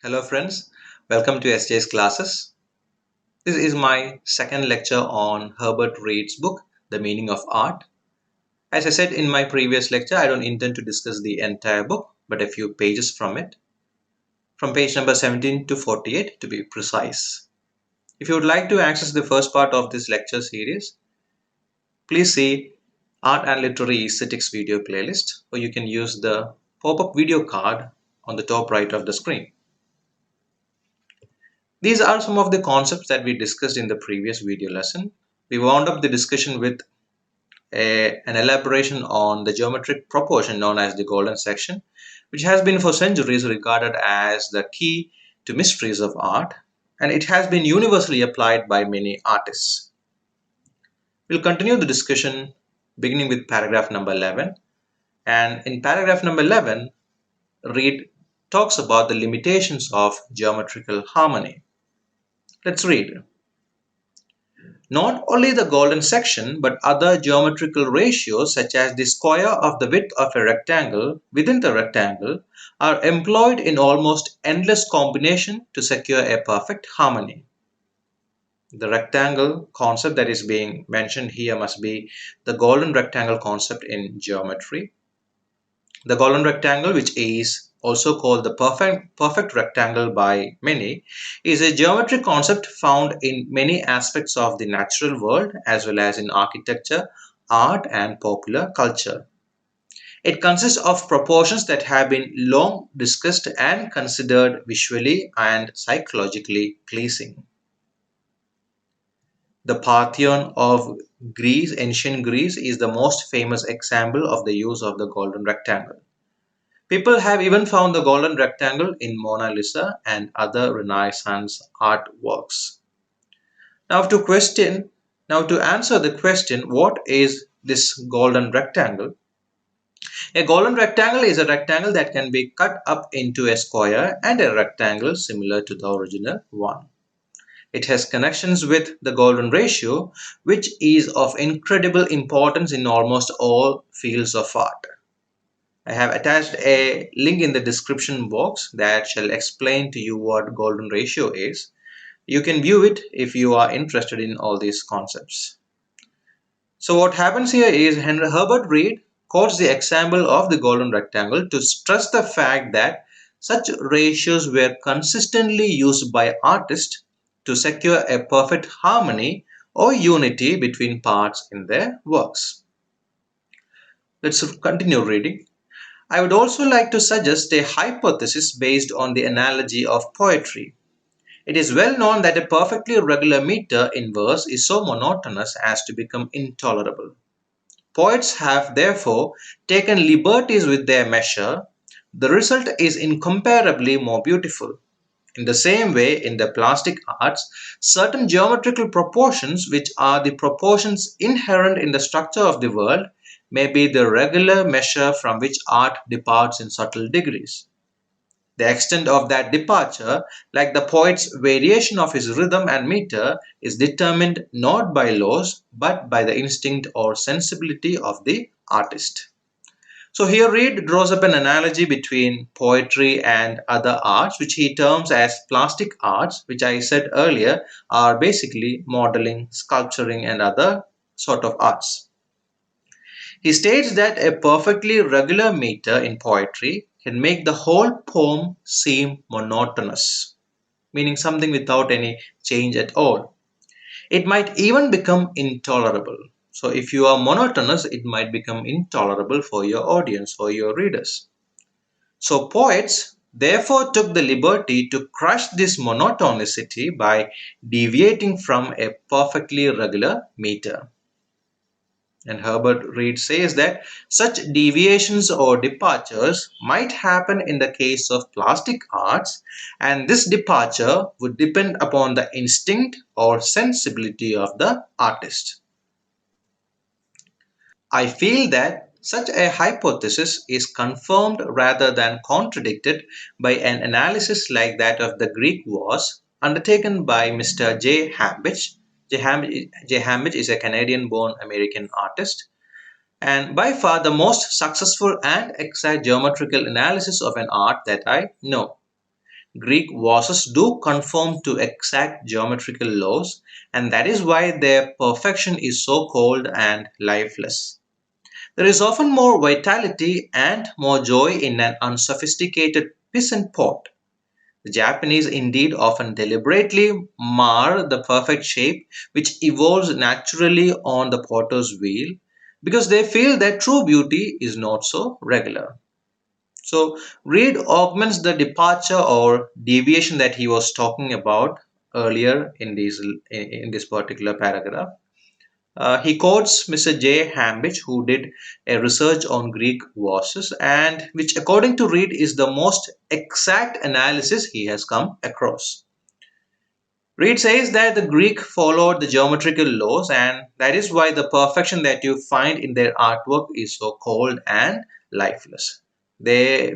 Hello friends, welcome to sj'sclasses. This is my second lecture on Herbert Reed's book, The Meaning of Art. As I said in my previous lecture, I don't intend to discuss the entire book, but a few pages from it, from page number 17 to 48 to be precise. If you would like to access the first part of this lecture series, please see Art and Literary Aesthetics video playlist, or you can use the pop-up video card on the top right of the screen. These are some of the concepts that we discussed in the previous video lesson. We wound up the discussion with an elaboration on the geometric proportion known as the golden section, which has been for centuries regarded as the key to mysteries of art, and it has been universally applied by many artists. We'll continue the discussion beginning with paragraph number 11. And in paragraph number 11, Reed talks about the limitations of geometrical harmony. Let's read. Not only the golden section, but other geometrical ratios such as the square of the width of a rectangle within the rectangle are employed in almost endless combination to secure a perfect harmony. The rectangle concept that is being mentioned here must be the golden rectangle concept in geometry. The golden rectangle, which is also called the perfect rectangle by many, is a geometric concept found in many aspects of the natural world as well as in architecture, art, and popular culture. It consists of proportions that have been long discussed and considered visually and psychologically pleasing. The Parthenon of Greece, ancient Greece, is the most famous example of the use of the golden rectangle. People have even found the golden rectangle in Mona Lisa and other Renaissance artworks. Now to answer the question, what is this golden rectangle? A golden rectangle is a rectangle that can be cut up into a square and a rectangle similar to the original one. It has connections with the golden ratio, which is of incredible importance in almost all fields of art. I have attached a link in the description box that shall explain to you what golden ratio is. You can view it if you are interested in all these concepts. So what happens here is Herbert Reed quotes the example of the golden rectangle to stress the fact that such ratios were consistently used by artists to secure a perfect harmony or unity between parts in their works. Let's continue reading. I would also like to suggest a hypothesis based on the analogy of poetry. It is well known that a perfectly regular meter in verse is so monotonous as to become intolerable. Poets have therefore taken liberties with their measure. The result is incomparably more beautiful. In the same way, in the plastic arts, certain geometrical proportions, which are the proportions inherent in the structure of the world, may be the regular measure from which art departs in subtle degrees. The extent of that departure, like the poet's variation of his rhythm and meter, is determined not by laws but by the instinct or sensibility of the artist. So here Reed draws up an analogy between poetry and other arts, which he terms as plastic arts, which I said earlier are basically modeling, sculpturing, and other sort of arts. He states that a perfectly regular meter in poetry can make the whole poem seem monotonous, meaning something without any change at all. It might even become intolerable. So if you are monotonous, it might become intolerable for your audience, for your readers. So poets therefore took the liberty to crush this monotonicity by deviating from a perfectly regular meter. And Herbert Reed says that such deviations or departures might happen in the case of plastic arts, and this departure would depend upon the instinct or sensibility of the artist. I feel that such a hypothesis is confirmed rather than contradicted by an analysis like that of the Greek vase undertaken by Mr. J. Hambidge, J. Hamish is a Canadian-born American artist and by far the most successful and exact geometrical analysis of an art that I know. Greek vases do conform to exact geometrical laws, and that is why their perfection is so cold and lifeless. There is often more vitality and more joy in an unsophisticated peasant pot. The Japanese indeed often deliberately mar the perfect shape which evolves naturally on the potter's wheel because they feel that true beauty is not so regular. So Reed augments the departure or deviation that he was talking about earlier in this particular paragraph. He quotes Mr. J. Hambidge, who did a research on Greek vases, and which, according to Reed, is the most exact analysis he has come across. Reed says that the Greek followed the geometrical laws, and that is why the perfection that you find in their artwork is so cold and lifeless. They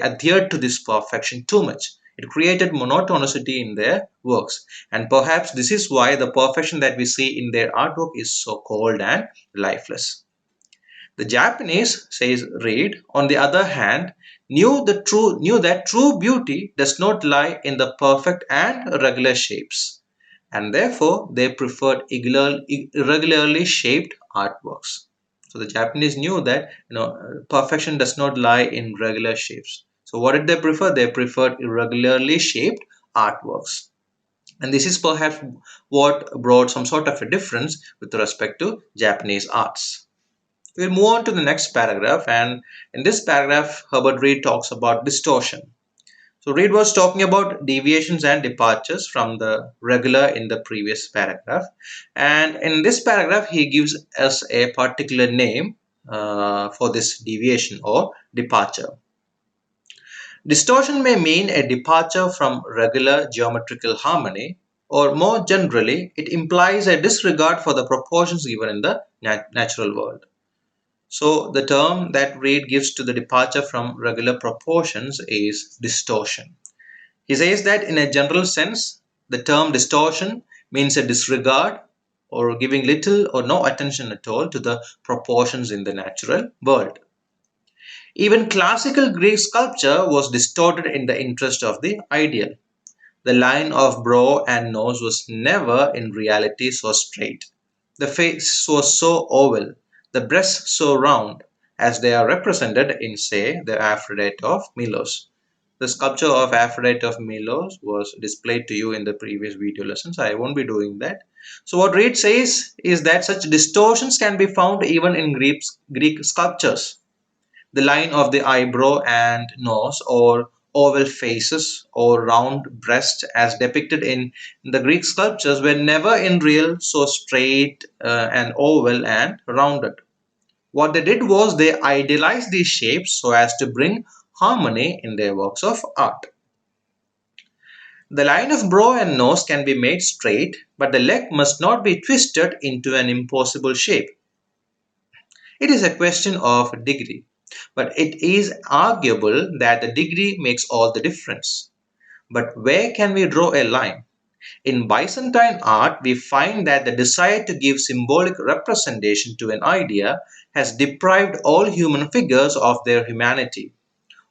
adhered to this perfection too much. It created monotonicity in their works, and perhaps this is why the perfection that we see in their artwork is so cold and lifeless. The Japanese, says Reid, on the other hand, knew that true beauty does not lie in the perfect and regular shapes, and therefore they preferred irregularly shaped artworks. So the Japanese knew that perfection does not lie in regular shapes. So what did they prefer? They preferred irregularly shaped artworks. And this is perhaps what brought some sort of a difference with respect to Japanese arts. We'll move on to the next paragraph, and in this paragraph, Herbert Reed talks about distortion. So, Reed was talking about deviations and departures from the regular in the previous paragraph, and in this paragraph, he gives us a particular name for this deviation or departure. Distortion may mean a departure from regular geometrical harmony, or more generally, it implies a disregard for the proportions given in the natural world. So the term that Reid gives to the departure from regular proportions is distortion. He says that in a general sense, the term distortion means a disregard or giving little or no attention at all to the proportions in the natural world. Even classical Greek sculpture was distorted in the interest of the ideal. The line of brow and nose was never in reality so straight. The face was so oval, the breasts so round, as they are represented in, say, the Aphrodite of Milos. The sculpture of Aphrodite of Milos was displayed to you in the previous video lessons. I won't be doing that. So what Reid says is that such distortions can be found even in Greek sculptures. The line of the eyebrow and nose, or oval faces, or round breast, as depicted in the Greek sculptures, were never in real so straight and oval and rounded. What they did was they idealized these shapes so as to bring harmony in their works of art. The line of brow and nose can be made straight, but the leg must not be twisted into an impossible shape. It is a question of degree, but it is arguable that the degree makes all the difference. But where can we draw a line? In Byzantine art, we find that the desire to give symbolic representation to an idea has deprived all human figures of their humanity.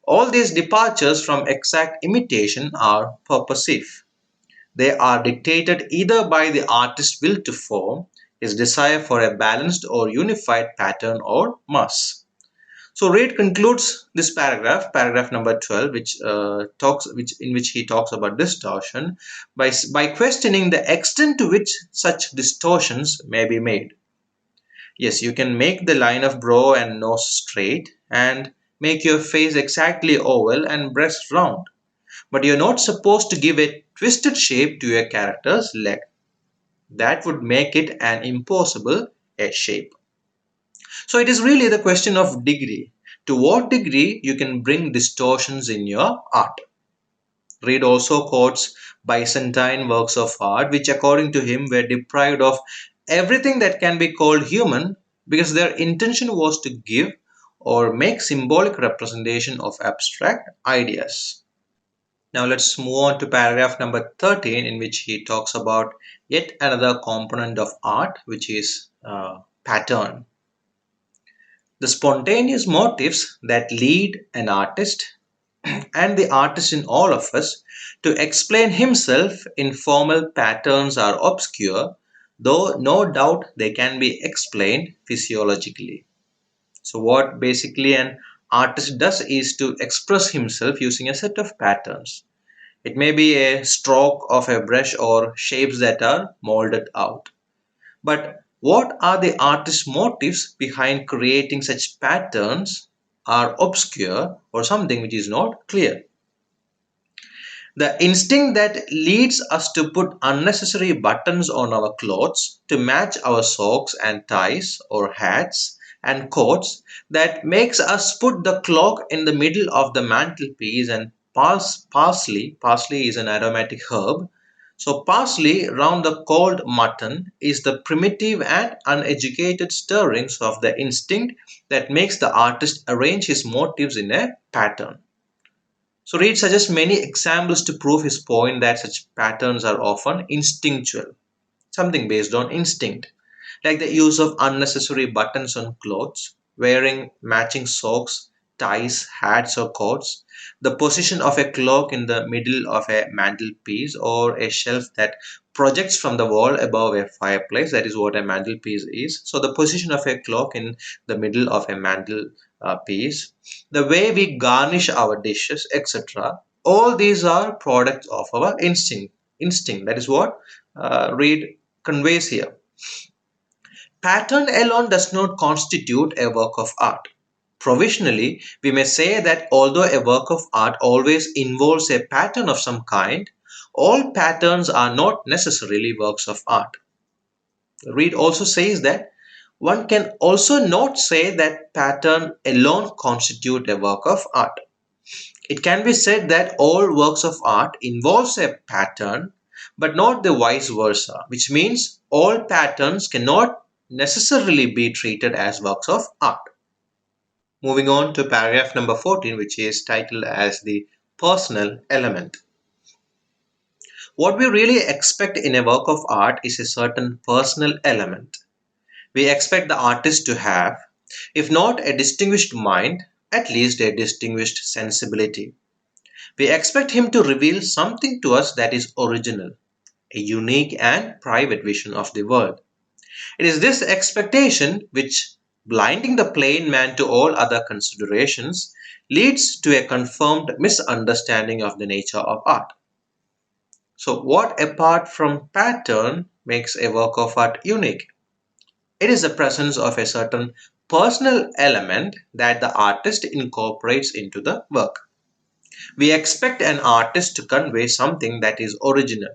All these departures from exact imitation are purposive. They are dictated either by the artist's will to form, his desire for a balanced or unified pattern or mass. So Reid concludes this paragraph, paragraph number 12, in which he talks about distortion by questioning the extent to which such distortions may be made. Yes, you can make the line of brow and nose straight and make your face exactly oval and breast round, but you're not supposed to give a twisted shape to your character's leg. That would make it an impossible shape. So it is really the question of degree. To what degree you can bring distortions in your art. Reid also quotes Byzantine works of art, which according to him were deprived of everything that can be called human because their intention was to give or make symbolic representation of abstract ideas. Now let's move on to paragraph number 13, in which he talks about yet another component of art, which is pattern. The spontaneous motives that lead an artist and the artist in all of us to explain himself in formal patterns are obscure, though no doubt they can be explained physiologically. So, what basically an artist does is to express himself using a set of patterns. It may be a stroke of a brush or shapes that are molded out. But what are the artist's motives behind creating such patterns are obscure or something which is not clear. The instinct that leads us to put unnecessary buttons on our clothes to match our socks and ties or hats and coats, that makes us put the clock in the middle of the mantelpiece and parsley is an aromatic herb, so parsley round the cold mutton is the primitive and uneducated stirrings of the instinct that makes the artist arrange his motives in a pattern. So Reed suggests many examples to prove his point that such patterns are often instinctual, something based on instinct, like the use of unnecessary buttons on clothes, wearing matching socks, ties, hats, or coats, the position of a clock in the middle of a mantelpiece or a shelf that projects from the wall above a fireplace. That is what a mantelpiece is. So, the position of a clock in the middle of a mantelpiece, the way we garnish our dishes, etc. All these are products of our instinct. Instinct. That is what Reed conveys here. Pattern alone does not constitute a work of art. Provisionally, we may say that although a work of art always involves a pattern of some kind, all patterns are not necessarily works of art. Reed also says that one can also not say that pattern alone constitute a work of art. It can be said that all works of art involves a pattern, but not the vice versa, which means all patterns cannot necessarily be treated as works of art. Moving on to paragraph number 14, which is titled as the personal element. What we really expect in a work of art is a certain personal element. We expect the artist to have, if not a distinguished mind, at least a distinguished sensibility. We expect him to reveal something to us that is original, a unique and private vision of the world. It is this expectation which, blinding the plain man to all other considerations, leads to a confirmed misunderstanding of the nature of art. So, what apart from pattern makes a work of art unique? It is the presence of a certain personal element that the artist incorporates into the work. We expect an artist to convey something that is original,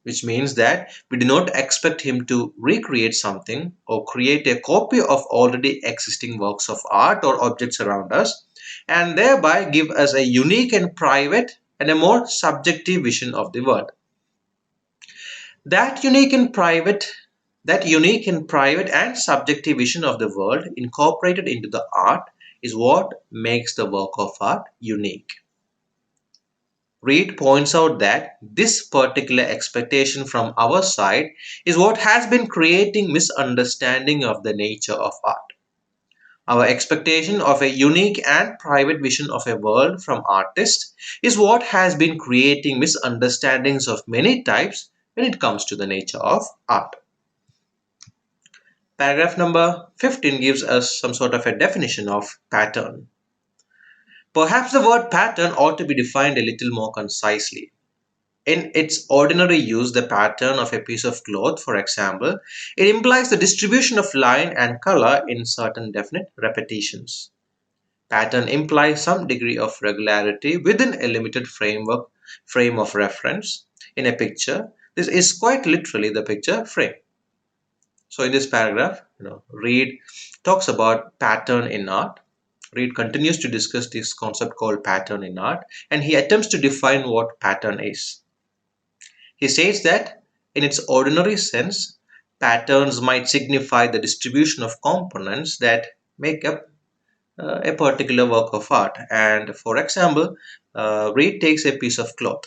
which means that we do not expect him to recreate something or create a copy of already existing works of art or objects around us, and thereby give us a unique and private and a more subjective vision of the world. That unique and private that unique and private and subjective vision of the world incorporated into the art is what makes the work of art unique. Reed points out that this particular expectation from our side is what has been creating misunderstanding of the nature of art. Our expectation of a unique and private vision of a world from artists is what has been creating misunderstandings of many types when it comes to the nature of art. Paragraph number 15 gives us some sort of a definition of pattern. Perhaps the word pattern ought to be defined a little more concisely. In its ordinary use, the pattern of a piece of cloth, for example, it implies the distribution of line and color in certain definite repetitions. Pattern implies some degree of regularity within a limited frame of reference. In a picture, this is quite literally the picture frame. So in this paragraph, Reed talks about pattern in art. Reed continues to discuss this concept called pattern in art, and he attempts to define what pattern is. He states that, in its ordinary sense, patterns might signify the distribution of components that make up a particular work of art. And for example, Reed takes a piece of cloth.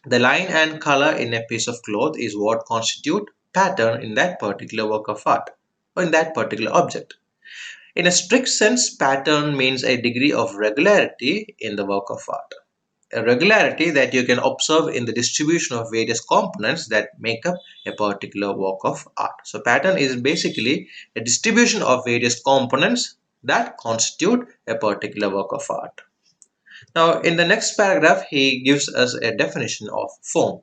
The line and color in a piece of cloth is what constitute pattern in that particular work of art or in that particular object. In a strict sense, pattern means a degree of regularity in the work of art. A regularity that you can observe in the distribution of various components that make up a particular work of art. So pattern is basically a distribution of various components that constitute a particular work of art. Now, in the next paragraph, he gives us a definition of form.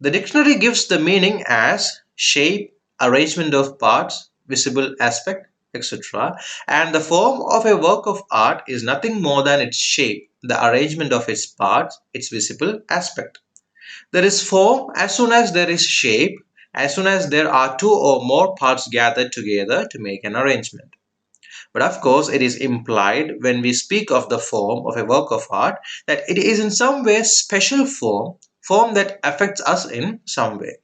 The dictionary gives the meaning as shape, arrangement of parts, visible aspect, etc. And the form of a work of art is nothing more than its shape, the arrangement of its parts, its visible aspect. There is form as soon as there is shape, as soon as there are two or more parts gathered together to make an arrangement. But of course, it is implied when we speak of the form of a work of art that it is in some way special form, form that affects us in some way.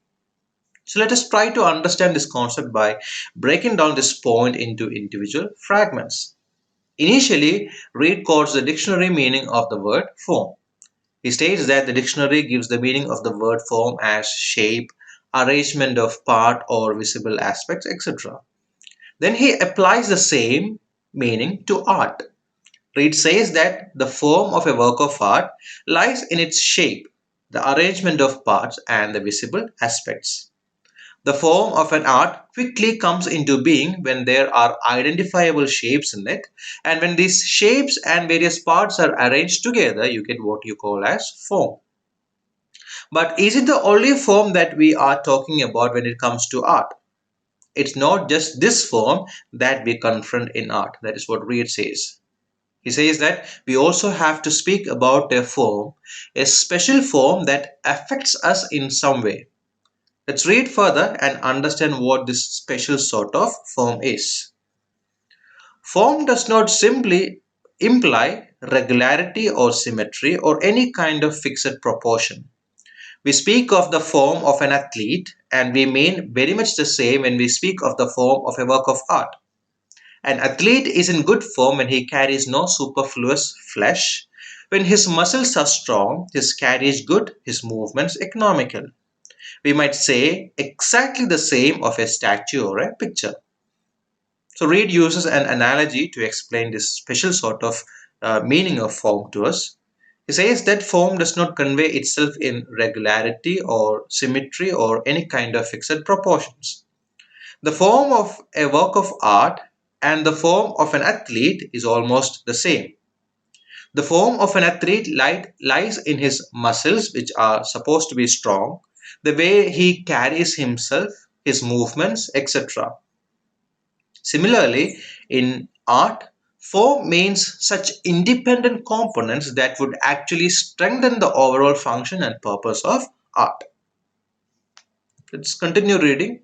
So let us try to understand this concept by breaking down this point into individual fragments. Initially, Reed quotes the dictionary meaning of the word form. He states that the dictionary gives the meaning of the word form as shape, arrangement of part or visible aspects, etc. Then he applies the same meaning to art. Reed says that the form of a work of art lies in its shape, the arrangement of parts, and the visible aspects. The form of an art quickly comes into being when there are identifiable shapes in it, and when these shapes and various parts are arranged together, you get what you call as form. But is it the only form that we are talking about when it comes to art? It's not just this form that we confront in art. That is what Reed says. He says that we also have to speak about a form, a special form that affects us in some way. Let's read further and understand what this special sort of form is. Form does not simply imply regularity or symmetry or any kind of fixed proportion. We speak of the form of an athlete, and we mean very much the same when we speak of the form of a work of art. An athlete is in good form when he carries no superfluous flesh. When his muscles are strong, his carry is good, his movements economical. We might say exactly the same of a statue or a picture. So Reed uses an analogy to explain this special sort of meaning of form to us. He says that form does not convey itself in regularity or symmetry or any kind of fixed proportions. The form of a work of art and the form of an athlete is almost the same. The form of an athlete lies in his muscles, which are supposed to be strong, the way he carries himself, his movements, etc. Similarly, in art, form means such independent components that would actually strengthen the overall function and purpose of art. Let's continue reading.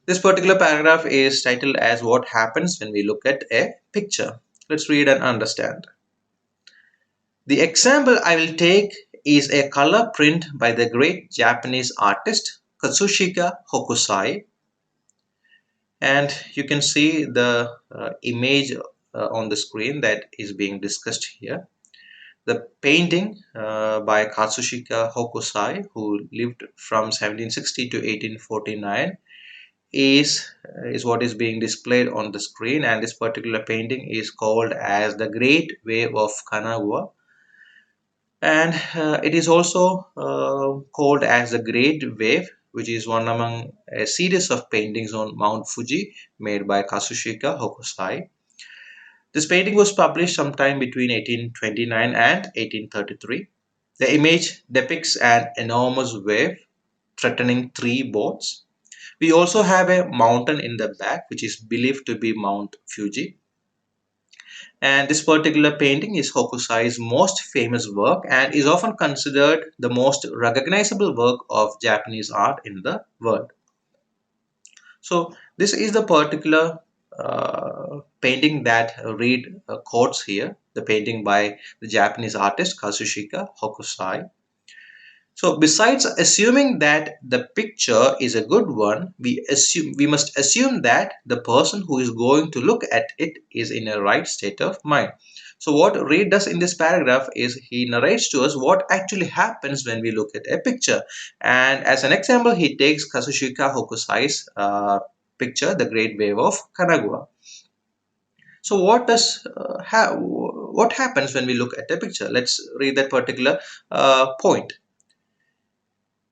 This particular paragraph is titled as What Happens When We Look at a Picture. Let's read and understand. The example I will take is a color print by the great Japanese artist Katsushika Hokusai. And you can see the image on the screen that is being discussed here. The painting by Katsushika Hokusai, who lived from 1760 to 1849, is what is being displayed on the screen, and this particular painting is called as the Great Wave of Kanagawa, and it is also called as the Great Wave, which is one among a series of paintings on Mount Fuji made by Katsushika Hokusai. This painting was published sometime between 1829 and 1833. The image depicts an enormous wave threatening three boats. We also have a mountain in the back, which is believed to be Mount Fuji. And this particular painting is Hokusai's most famous work and is often considered the most recognizable work of Japanese art in the world. So this is the particular painting that Reed quotes here, the painting by the Japanese artist Katsushika Hokusai. So besides assuming that the picture is a good one, we must assume that the person who is going to look at it is in a right state of mind. So what Reid does in this paragraph is he narrates to us what actually happens when we look at a picture. And as an example, he takes Kazushika Hokusai's picture, The Great Wave of Kanagawa. So what happens when we look at a picture? Let's read that particular point.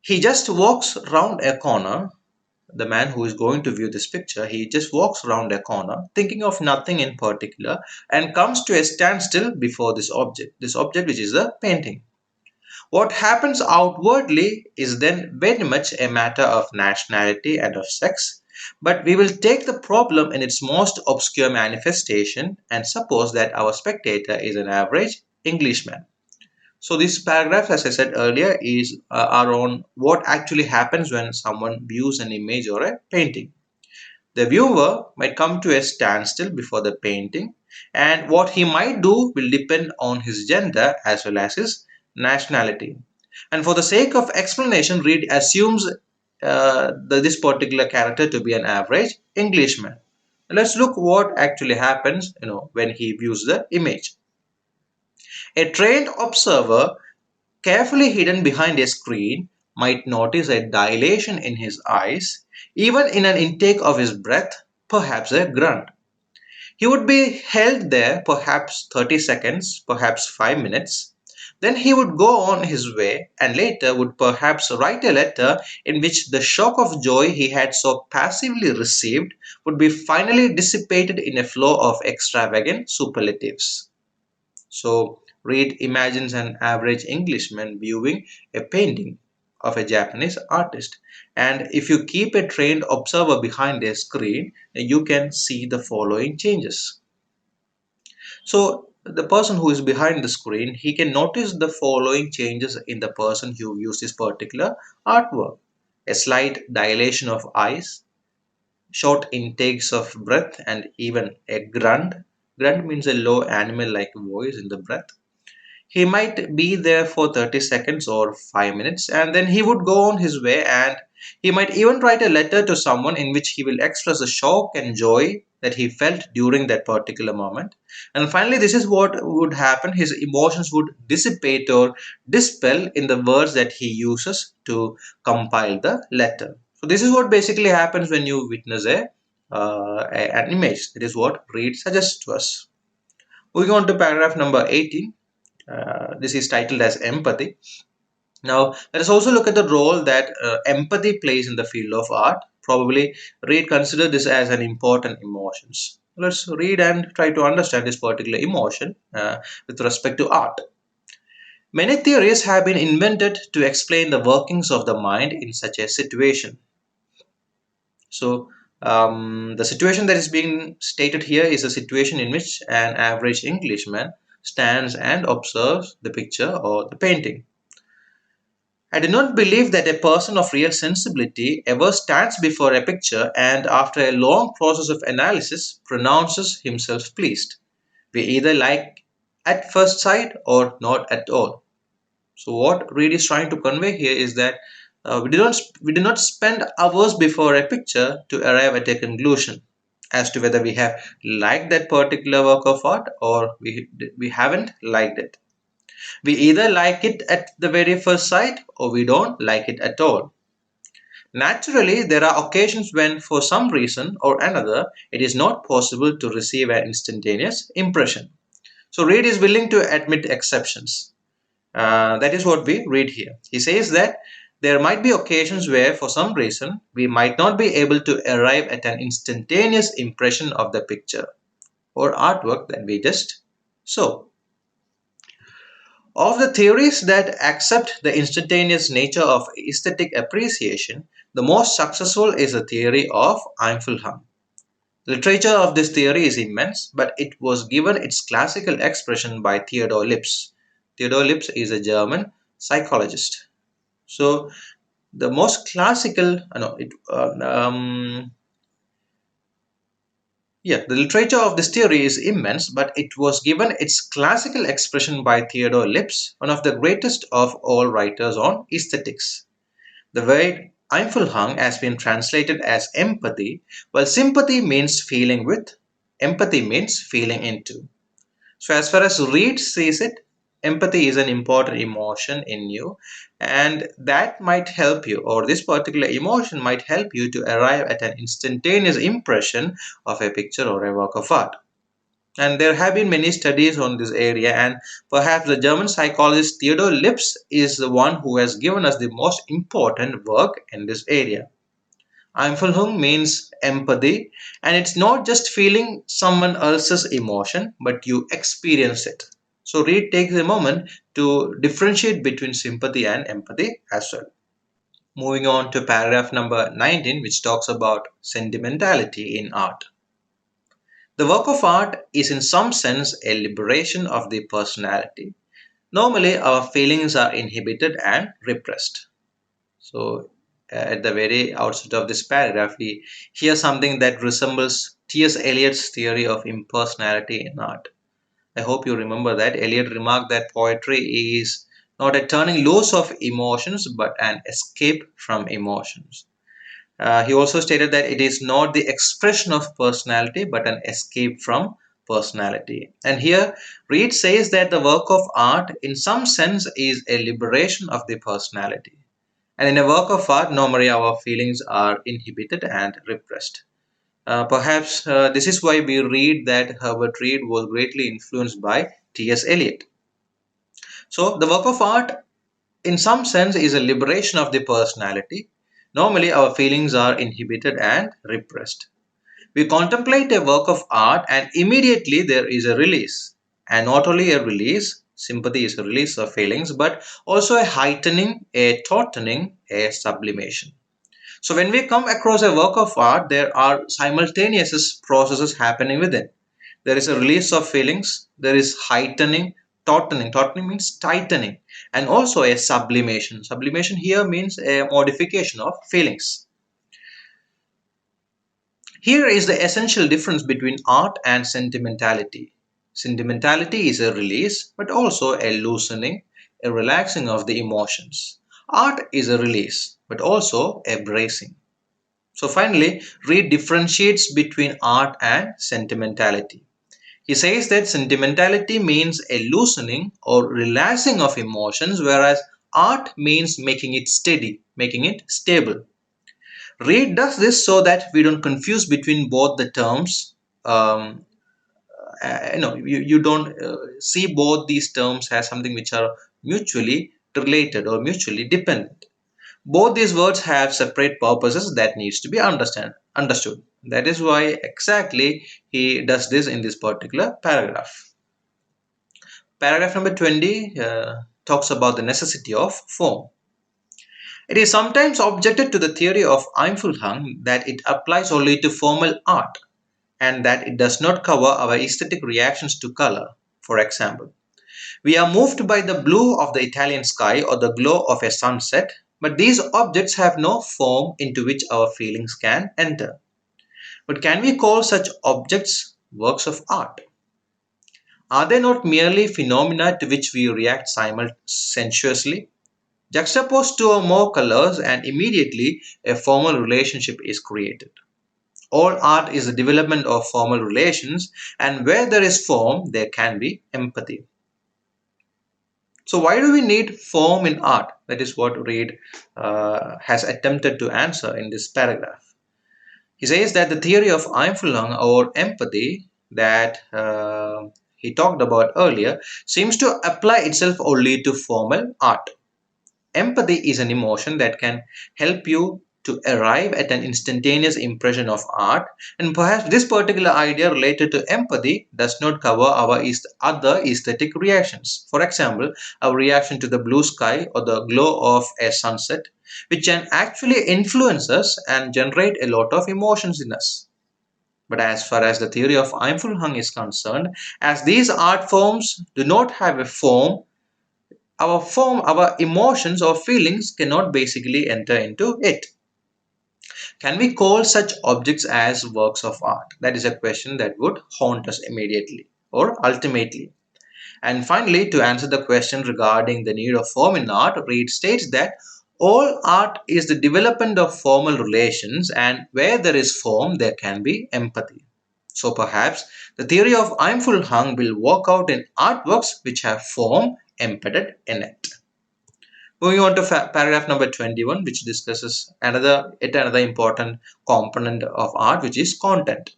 He just walks round a corner. The man who is going to view this picture, he just walks round a corner, thinking of nothing in particular, and comes to a standstill before this object which is the painting. What happens outwardly is then very much a matter of nationality and of sex, but we will take the problem in its most obscure manifestation and suppose that our spectator is an average Englishman. So this paragraph, as I said earlier, is are on what actually happens when someone views an image or a painting. The viewer might come to a standstill before the painting, and what he might do will depend on his gender as well as his nationality. And for the sake of explanation, Reed assumes this particular character to be an average Englishman. Let's look what actually happens, when he views the image. A trained observer carefully hidden behind a screen might notice a dilation in his eyes, even in an intake of his breath, perhaps a grunt. He would be held there perhaps 30 seconds, perhaps 5 minutes. Then he would go on his way and later would perhaps write a letter in which the shock of joy he had so passively received would be finally dissipated in a flow of extravagant superlatives. So Reid imagines an average Englishman viewing a painting of a Japanese artist. And if you keep a trained observer behind a screen, you can see the following changes. So the person who is behind the screen, he can notice the following changes in the person who views this particular artwork. A slight dilation of eyes, short intakes of breath, and even a grunt. Grunt means a low animal-like voice in the breath. He might be there for 30 seconds or 5 minutes and then he would go on his way, and he might even write a letter to someone in which he will express the shock and joy that he felt during that particular moment. And finally, this is what would happen: his emotions would dissipate or dispel in the words that he uses to compile the letter. So this is what basically happens when you witness an image. That is what Reed suggests to us. Moving on to paragraph number 18. This is titled as empathy. Now, let us also look at the role that empathy plays in the field of art. Probably Reid consider this as an important emotion. Let's read and try to understand this particular emotion with respect to art. Many theories have been invented to explain the workings of the mind in such a situation. So, the situation that is being stated here is a situation in which an average Englishman stands and observes the picture or the painting. I do not believe that a person of real sensibility ever stands before a picture and, after a long process of analysis, pronounces himself pleased. We either like at first sight or not at all. So, what Reed is trying to convey here is that we do not spend hours before a picture to arrive at a conclusion as to whether we have liked that particular work of art or we haven't liked it. We either like it at the very first sight or we don't like it at all. Naturally, there are occasions when, for some reason or another, it is not possible to receive an instantaneous impression. So, Reid is willing to admit exceptions. That is what we read here. He says that there might be occasions where, for some reason, we might not be able to arrive at an instantaneous impression of the picture or artwork that we just saw. Of the theories that accept the instantaneous nature of aesthetic appreciation, the most successful is the theory of Einfühlung. The literature of this theory is immense, but it was given its classical expression by Theodor Lipps. Theodor Lipps is a German psychologist. So, the most classical, no, it, Yeah, the literature of this theory is immense, but it was given its classical expression by Theodore Lipps, one of the greatest of all writers on aesthetics. The word Einfühlung has been translated as empathy, while sympathy means feeling with, empathy means feeling into. So, as far as Reed sees it, empathy is an important emotion in you, and that might help you, or this particular emotion might help you to arrive at an instantaneous impression of a picture or a work of art. And there have been many studies on this area, and perhaps the German psychologist Theodor Lipps is the one who has given us the most important work in this area. Einfühlung means empathy, and it's not just feeling someone else's emotion, but you experience it. So, Reed takes a moment to differentiate between sympathy and empathy as well. Moving on to paragraph number 19, which talks about sentimentality in art. The work of art is, in some sense, a liberation of the personality. Normally, our feelings are inhibited and repressed. So, at the very outset of this paragraph, we hear something that resembles T.S. Eliot's theory of impersonality in art. I hope you remember that. Eliot remarked that poetry is not a turning loose of emotions but an escape from emotions. He also stated that it is not the expression of personality but an escape from personality. And here, Reed says that the work of art, in some sense, is a liberation of the personality. And in a work of art, normally our feelings are inhibited and repressed. Perhaps this is why we read that Herbert Reed was greatly influenced by T.S. Eliot. So, the work of art, in some sense, is a liberation of the personality. Normally, our feelings are inhibited and repressed. We contemplate a work of art, and immediately there is a release. And not only a release, sympathy is a release of feelings, but also a heightening, a tautening, a sublimation. So when we come across a work of art, there are simultaneous processes happening within. There is a release of feelings, there is heightening, tautening. Tautening means tightening, and also a sublimation. Sublimation here means a modification of feelings. Here is the essential difference between art and sentimentality. Sentimentality is a release, but also a loosening, a relaxing of the emotions. Art is a release, but also a bracing. So finally, Reed differentiates between art and sentimentality. He says that sentimentality means a loosening or relaxing of emotions, whereas art means making it steady, making it stable. Reed does this so that we don't confuse between both the terms. You don't see both these terms as something which are mutually related or mutually dependent. Both these words have separate purposes that needs to be understood. That is why exactly he does this in this particular paragraph. Paragraph number 20 talks about the necessity of form. It is sometimes objected to the theory of Einfühlung that it applies only to formal art and that it does not cover our aesthetic reactions to color. For example, we are moved by the blue of the Italian sky or the glow of a sunset, but these objects have no form into which our feelings can enter. But can we call such objects works of art? Are they not merely phenomena to which we react sensuously? Juxtaposed to more colors, and immediately a formal relationship is created. All art is the development of formal relations, and where there is form, there can be empathy. So, why do we need form in art? That is what Reed has attempted to answer in this paragraph. He says that the theory of Einfühlung or empathy that he talked about earlier seems to apply itself only to formal art. Empathy is an emotion that can help you to arrive at an instantaneous impression of art, and perhaps this particular idea related to empathy does not cover our other aesthetic reactions. For example, our reaction to the blue sky or the glow of a sunset, which can actually influence us and generate a lot of emotions in us. But as far as the theory of Einfühlung is concerned, as these art forms do not have a form, our emotions or feelings cannot basically enter into it. Can we call such objects as works of art? That is a question that would haunt us immediately or ultimately. And finally, to answer the question regarding the need of form in art, Reid states that all art is the development of formal relations, and where there is form, there can be empathy. So perhaps the theory of Einfühlung will work out in artworks which have form embedded in it. Moving on to paragraph number 21, which discusses another important component of art, which is content.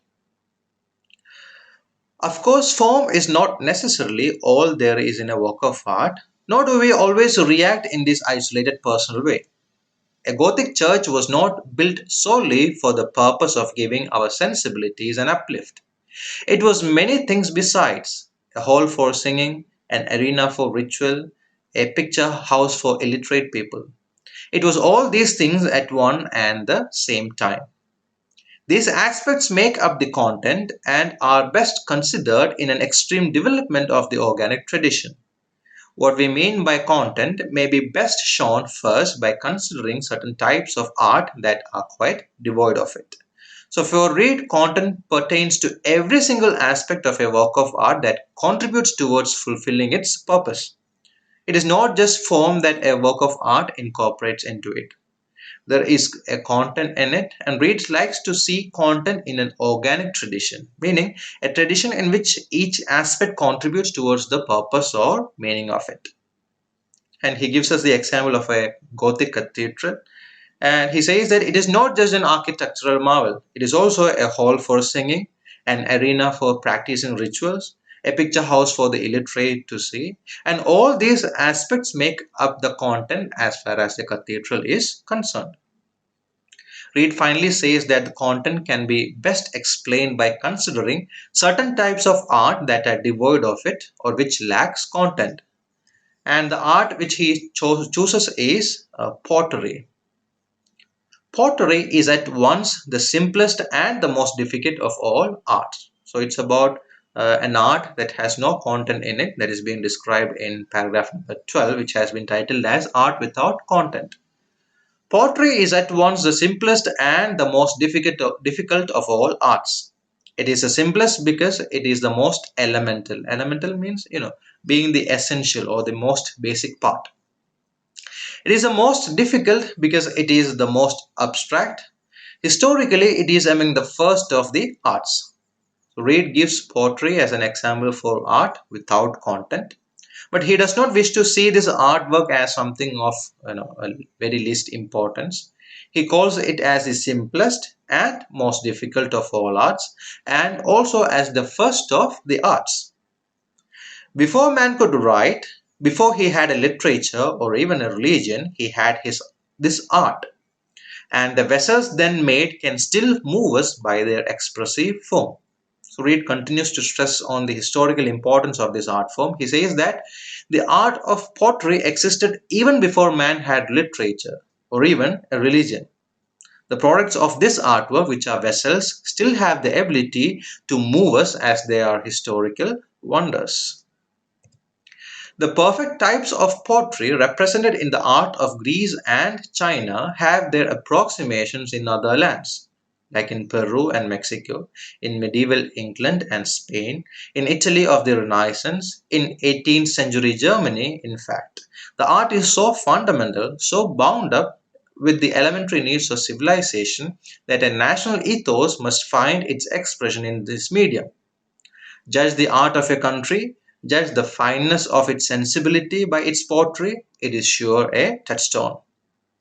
Of course, form is not necessarily all there is in a work of art, nor do we always react in this isolated personal way. A Gothic church was not built solely for the purpose of giving our sensibilities an uplift. It was many things besides: a hall for singing, an arena for ritual, a picture house for illiterate people. It was all these things at one and the same time. These aspects make up the content and are best considered in an extreme development of the organic tradition. What we mean by content may be best shown first by considering certain types of art that are quite devoid of it. So, for Reid, content pertains to every single aspect of a work of art that contributes towards fulfilling its purpose. It is not just form that a work of art incorporates into it. There is a content in it, and Reed likes to see content in an organic tradition, meaning a tradition in which each aspect contributes towards the purpose or meaning of it. And he gives us the example of a Gothic cathedral. And he says that it is not just an architectural marvel, it is also a hall for singing, an arena for practicing rituals, a picture house for the illiterate to see, and all these aspects make up the content as far as the cathedral is concerned. Reid finally says that the content can be best explained by considering certain types of art that are devoid of it or which lacks content. And the art which he chooses is pottery. Pottery is at once the simplest and the most difficult of all arts. So it's about an art that has no content in it, that is being described in paragraph number 12, which has been titled as Art Without Content. Pottery is at once the simplest and the most difficult of all arts. It is the simplest because it is the most elemental. Elemental means, being the essential or the most basic part. It is the most difficult because it is the most abstract. Historically, it is among the first of the arts. Reid gives pottery as an example for art without content. But he does not wish to see this artwork as something of a very least importance. He calls it as the simplest and most difficult of all arts, and also as the first of the arts. Before man could write, before he had a literature or even a religion, he had this art. And the vessels then made can still move us by their expressive form. So Reid continues to stress on the historical importance of this art form. He says that the art of pottery existed even before man had literature or even a religion. The products of this artwork, which are vessels, still have the ability to move us as they are historical wonders. The perfect types of pottery represented in the art of Greece and China have their approximations in other lands, like in Peru and Mexico, in medieval England and Spain, in Italy of the Renaissance, in 18th century Germany. In fact, the art is so fundamental, so bound up with the elementary needs of civilization that a national ethos must find its expression in this medium. Judge the art of a country, judge the fineness of its sensibility by its pottery, it is sure a touchstone.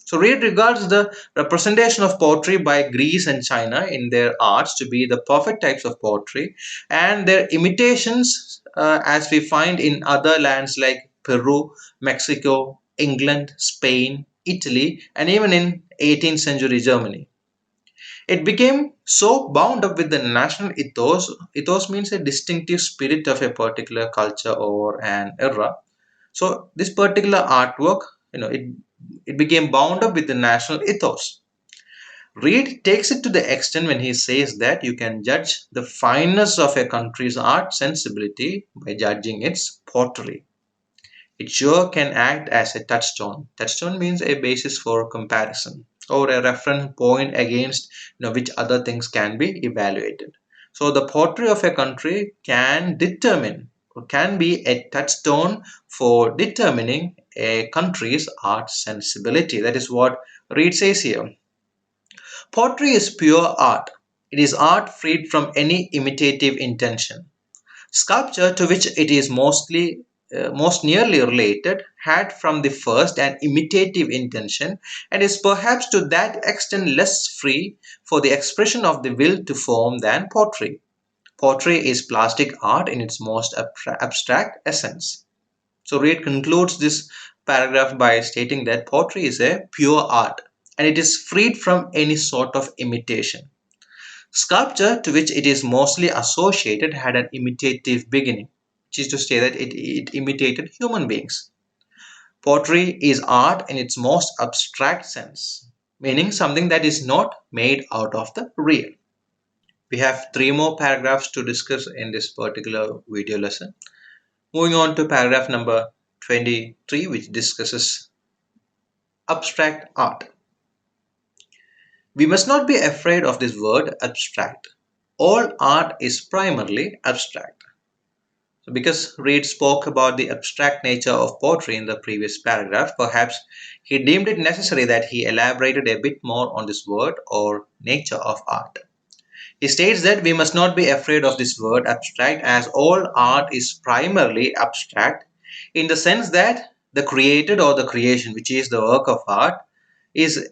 So Reid regards the representation of pottery by Greece and China in their arts to be the perfect types of pottery, and their imitations, as we find in other lands like Peru, Mexico, England, Spain, Italy, and even in 18th century Germany. It became so bound up with the national ethos. Ethos means a distinctive spirit of a particular culture or an era. So this particular artwork, it became bound up with the national ethos. Reid takes it to the extent when he says that you can judge the fineness of a country's art sensibility by judging its pottery. It sure can act as a touchstone. Touchstone means a basis for comparison. or a reference point against which other things can be evaluated. So the pottery of a country can determine or can be a touchstone for determining a country's art sensibility. That is what Reed says here. Pottery is pure art. It is art freed from any imitative intention. Sculpture, to which it is most nearly related, had from the first an imitative intention and is perhaps to that extent less free for the expression of the will to form than pottery. Pottery is plastic art in its most abstract essence. So Reid concludes this paragraph by stating that pottery is a pure art and it is freed from any sort of imitation. Sculpture, to which it is mostly associated, had an imitative beginning, which is to say that it imitated human beings. Pottery is art in its most abstract sense, meaning something that is not made out of the real. We have three more paragraphs to discuss in this particular video lesson. Moving on to paragraph number 23, which discusses abstract art. We must not be afraid of this word abstract. All art is primarily abstract. So because Reid spoke about the abstract nature of poetry in the previous paragraph, perhaps he deemed it necessary that he elaborated a bit more on this word or nature of art. He states that we must not be afraid of this word abstract, as all art is primarily abstract in the sense that the created or the creation, which is the work of art, is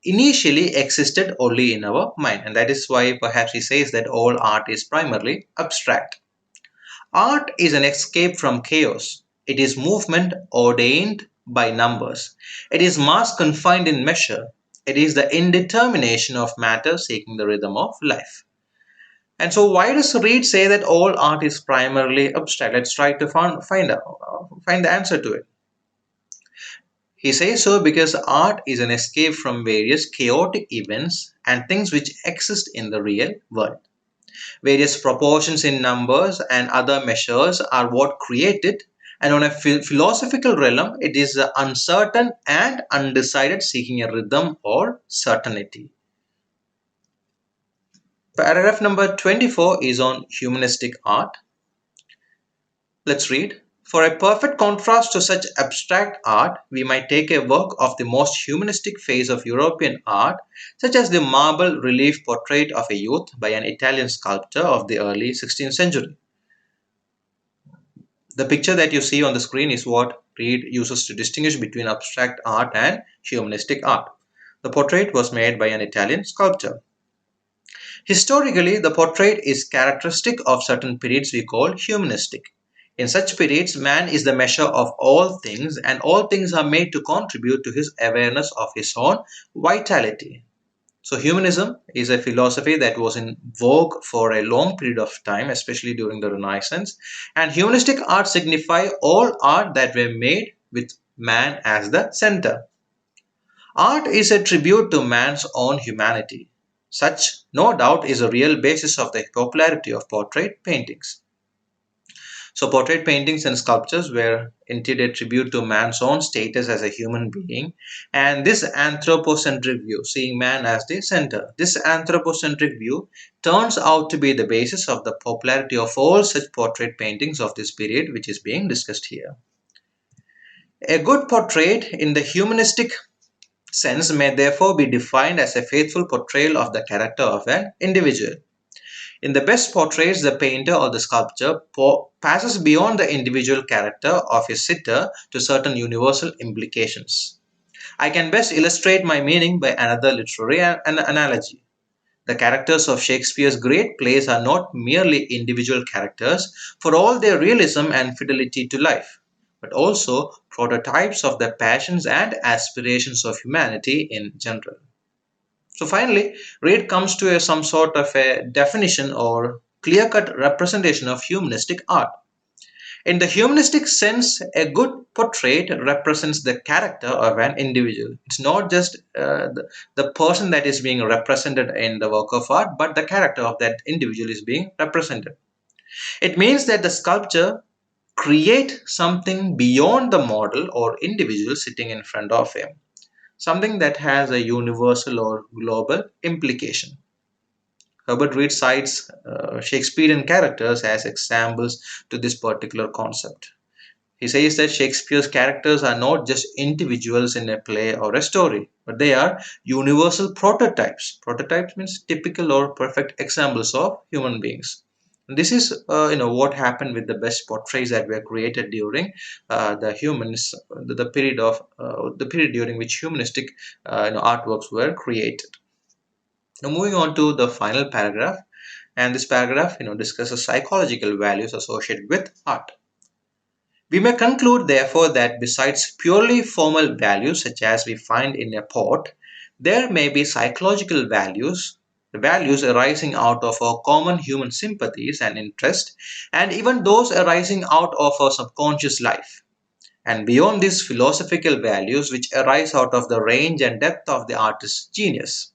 initially existed only in our mind. And that is why perhaps he says that all art is primarily abstract. Art is an escape from chaos. It is movement ordained by numbers. It is mass confined in measure. It is the indetermination of matter seeking the rhythm of life. And so, why does Reid say that all art is primarily abstract? Let's try to find the answer to it. He says so because art is an escape from various chaotic events and things which exist in the real world. Various proportions in numbers and other measures are what create it, and on a philosophical realm, it is the uncertain and undecided seeking a rhythm or certainty. Paragraph number 24 is on humanistic art. Let's read. For a perfect contrast to such abstract art, we might take a work of the most humanistic phase of European art, such as the marble relief portrait of a youth by an Italian sculptor of the early 16th century. The picture that you see on the screen is what Reid uses to distinguish between abstract art and humanistic art. The portrait was made by an Italian sculptor. Historically, the portrait is characteristic of certain periods we call humanistic. In such periods, man is the measure of all things, and all things are made to contribute to his awareness of his own vitality. So, humanism is a philosophy that was in vogue for a long period of time, especially during the Renaissance. And humanistic art signify all art that were made with man as the center. Art is a tribute to man's own humanity. Such, no doubt, is a real basis of the popularity of portrait paintings. So, portrait paintings and sculptures were indeed a tribute to man's own status as a human being, and this anthropocentric view, seeing man as the center, this anthropocentric view turns out to be the basis of the popularity of all such portrait paintings of this period, which is being discussed here. A good portrait in the humanistic sense may therefore be defined as a faithful portrayal of the character of an individual. In the best portraits, the painter or the sculptor passes beyond the individual character of his sitter to certain universal implications. I can best illustrate my meaning by another literary analogy. The characters of Shakespeare's great plays are not merely individual characters for all their realism and fidelity to life, but also prototypes of the passions and aspirations of humanity in general. So finally, Reid comes to some sort of a definition or clear-cut representation of humanistic art. In the humanistic sense, a good portrait represents the character of an individual. It's not just the person that is being represented in the work of art, but the character of that individual is being represented. It means that the sculpture create something beyond the model or individual sitting in front of him. something that has a universal or global implication. Herbert Reed cites Shakespearean characters as examples to this particular concept. He says that Shakespeare's characters are not just individuals in a play or a story, but they are universal prototypes. Prototypes means typical or perfect examples of human beings. And this is, what happened with the best portraits that were created during the humans, the period of the period during which humanistic, artworks were created. Now, moving on to the final paragraph, and this paragraph, discusses psychological values associated with art. We may conclude, therefore, that besides purely formal values such as we find in a pot, there may be psychological values, the values arising out of our common human sympathies and interest, and even those arising out of our subconscious life. And beyond these philosophical values, which arise out of the range and depth of the artist's genius.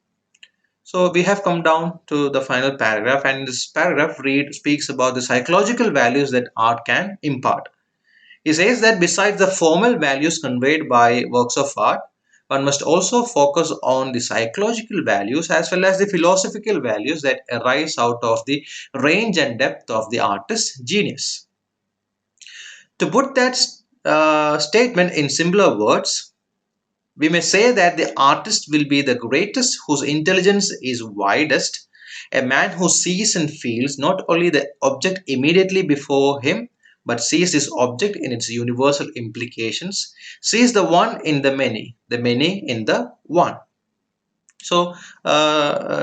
So we have come down to the final paragraph, and this paragraph speaks about the psychological values that art can impart. He says that besides the formal values conveyed by works of art, one must also focus on the psychological values as well as the philosophical values that arise out of the range and depth of the artist's genius. To put that statement in simpler words, we may say that the artist will be the greatest whose intelligence is widest, a man who sees and feels not only the object immediately before him, but sees this object in its universal implications, sees the one in the many in the one. So,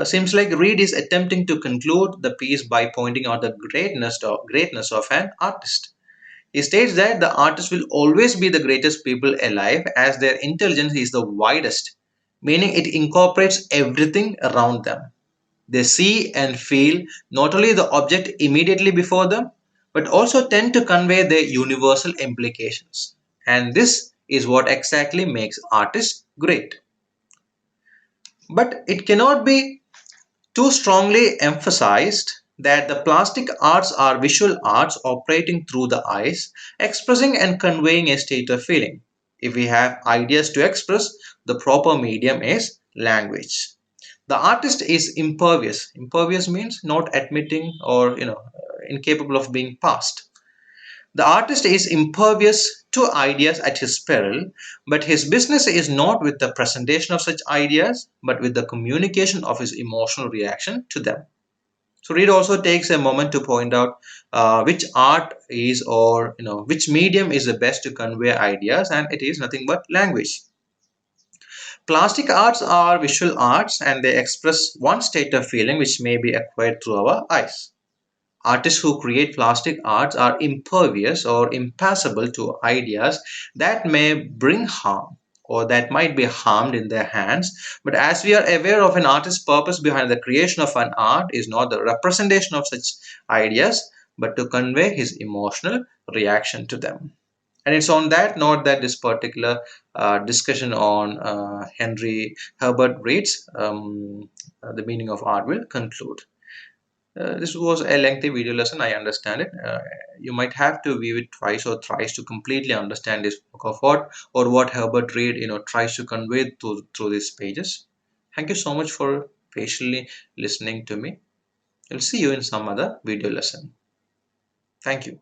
seems like Reed is attempting to conclude the piece by pointing out the greatness of an artist. He states that the artist will always be the greatest people alive as their intelligence is the widest, meaning it incorporates everything around them. They see and feel not only the object immediately before them, but also tend to convey their universal implications. And this is what exactly makes artists great. But it cannot be too strongly emphasized that the plastic arts are visual arts operating through the eyes, expressing and conveying a state of feeling. If we have ideas to express, the proper medium is language. The artist is impervious. Impervious means not admitting or incapable of being passed. The artist is impervious to ideas at his peril, but his business is not with the presentation of such ideas, but with the communication of his emotional reaction to them. So Reed also takes a moment to point out which art is, or which medium is the best to convey ideas, and it is nothing but language. Plastic arts are visual arts, and they express one state of feeling which may be acquired through our eyes. Artists who create plastic arts are impervious or impassible to ideas that may bring harm or that might be harmed in their hands. But as we are aware of, an artist's purpose behind the creation of an art is not the representation of such ideas, but to convey his emotional reaction to them. And it's on that note that this particular discussion on Henry Herbert Reed's The Meaning of Art will conclude. This was a lengthy video lesson, I understand it. You might have to view it twice or thrice to completely understand this book of art, or what Herbert Reed tries to convey through these pages. Thank you so much for patiently listening to me. I'll see you in some other video lesson. Thank you.